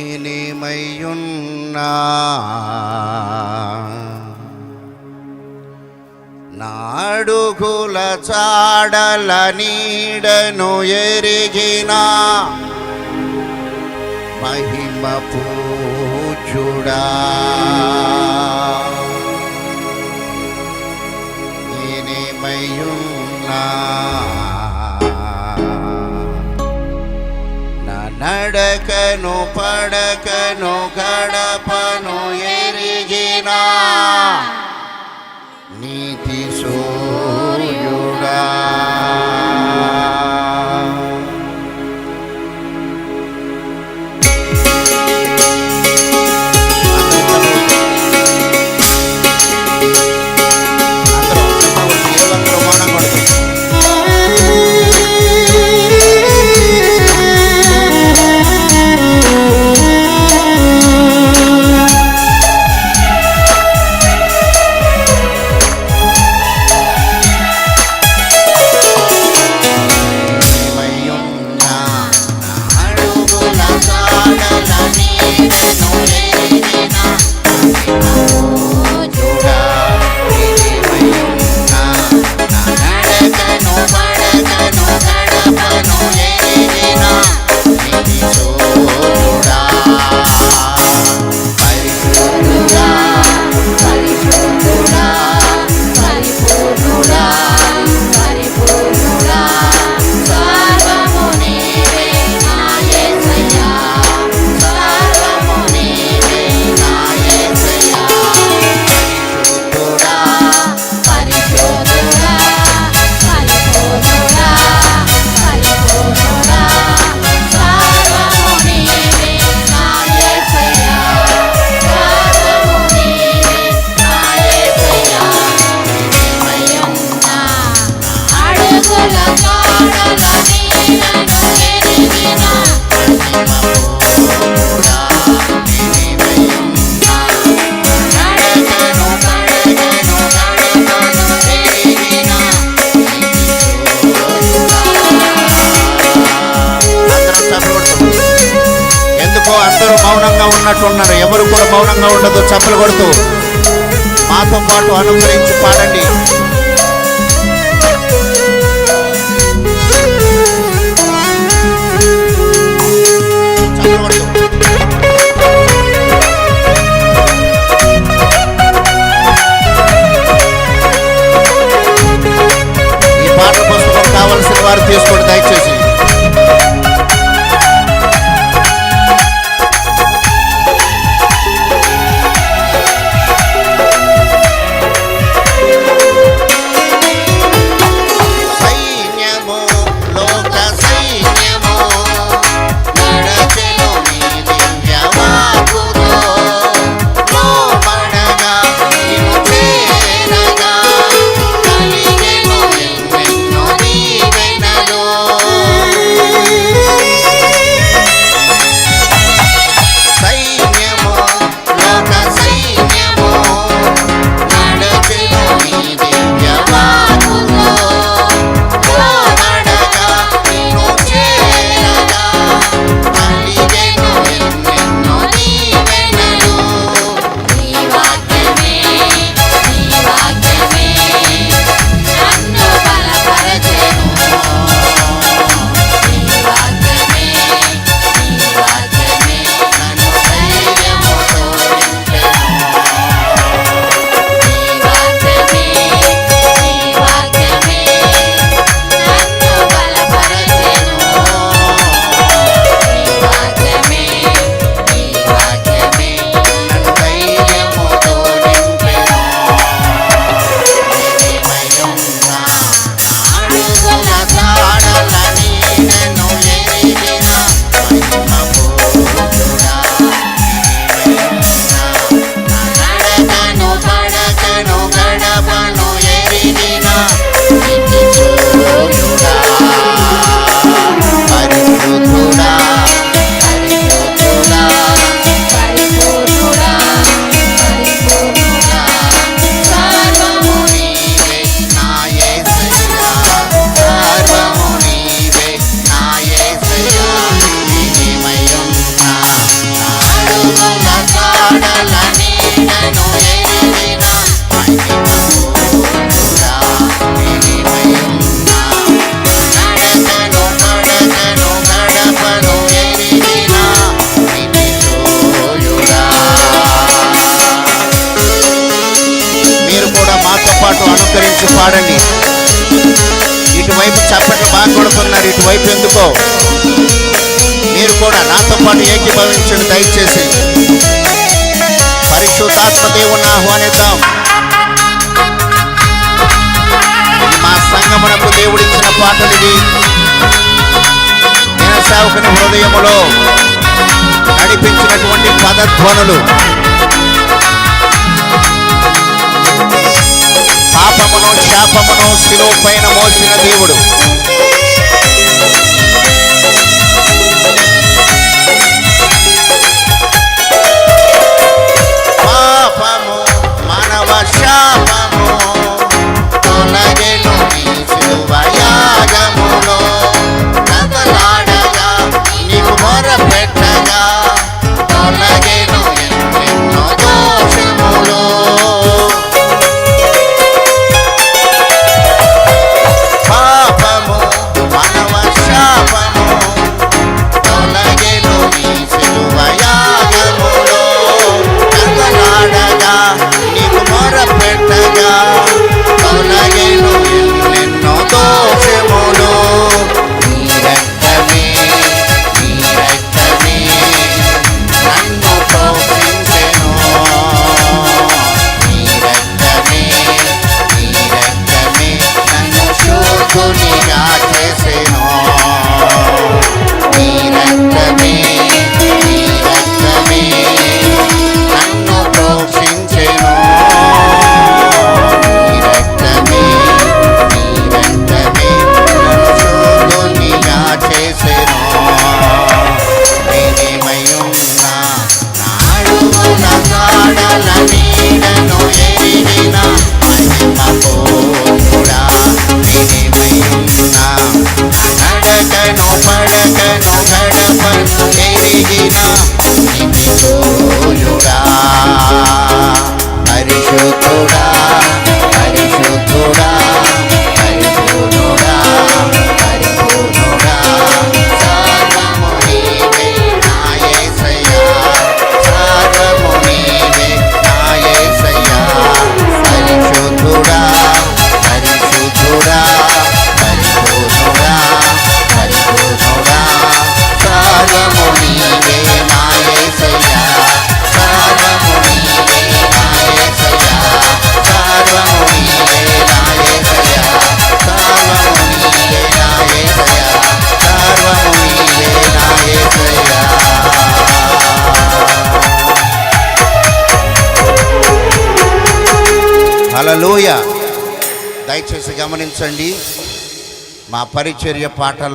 నేనేమయ్యున్నా నాడుగుల చాడల నీడను ఎరిగిన మహిమ పూజుడా నేనేమయ్యున్నా నడకను పడకను గడపను ఎరిగిన నీతి సూర్యుడా అందరూ మౌనంగా ఉన్నట్టున్నారు. ఎవరు కూడా మౌనంగా ఉండదు. చప్పలు కొడుతూ మాతో పాటు అనుసరించి పాడండి. ఈ పాటల పుస్తకం కావలసిన వారు తీసుకోండి దయచేసి. జాడల నీడను ఎరిగిన మహిమపూర్ణుడా నీవైయున్నా. నడకను పడకను గడపను ఎరిగిన నిత్యోయుడా. మీరు కూడా మాతో పాటు అనుకరించి పాడండి. ఇటువైపు చప్పట్లు బాగా కొడుతున్నారు, ఇటువైపు ఎందుకో మీరు కూడా నాతో పాటు ఏకీభవించండి దయచేసి. పరిశుద్ధాత్మ దేవుని ఆహ్వానిద్దాం. మా సంగమునకు దేవుడిచ్చిన పాటలు ఇవి. జన సేవకుని హృదయములో నడిపించినటువంటి పదధ్వనులు. పాపమును శాపమును శిలువ పైన మోసిన దేవుడు. పాపము మానవ శాపము తొలగెను నీ శిలువ యాగములో. కదలాడగా నీకు మొరపెట్టగా తొలగెను ఎన్నెన్నో దోషములు. పాపము మానవ శాపము తొలగెను నీ శిలువ యాగములో. కదలాడగా నీకు మొరపెట్టగా తొలగెను ఎన్నెన్నో దోషములు. నీ రక్తమే నన్ను ప్రోక్షించెను. నీ రక్తమే నన్ను శుద్ధునిగా చేసెను. నీ రక్తమే నన్ను ప్రోక్షించెను. నీ రక్తమే నన్ను శుద్ధునిగా చేసెను. నేనేమయ్యున్నా నాడుగుల జాడల నీడను ఎరిగిన మహిమపూర్ణుడా నేనేమయ్యున్నా. నడకను పడకను గడపను ఎరిగిన నిత్యోయుడా. పరిశుద్ధుడా పరిశుద్ధుడా పరిపూర్ణుడా పరిపూర్ణుడా. సర్వము నీవే నా యేసయ్యా. సర్వము నీవే నా యేసయ్యా. పరిశుద్ధుడా పరిశుద్ధుడా పరిపూర్ణుడా పరిపూర్ణుడా. సర్వము నీవే నా యేసయ్యా. సర్వము నీవే నా యేసయ్యా. సర్వము నీవే నా యేసయ్యా. సర్వము నీవే నా యేసయ్యా. సర్వము నీవే నా యేసయ్యా. హల్లెలూయా. దయచేసి గమనించండి, మా పరిచర్య పాటలు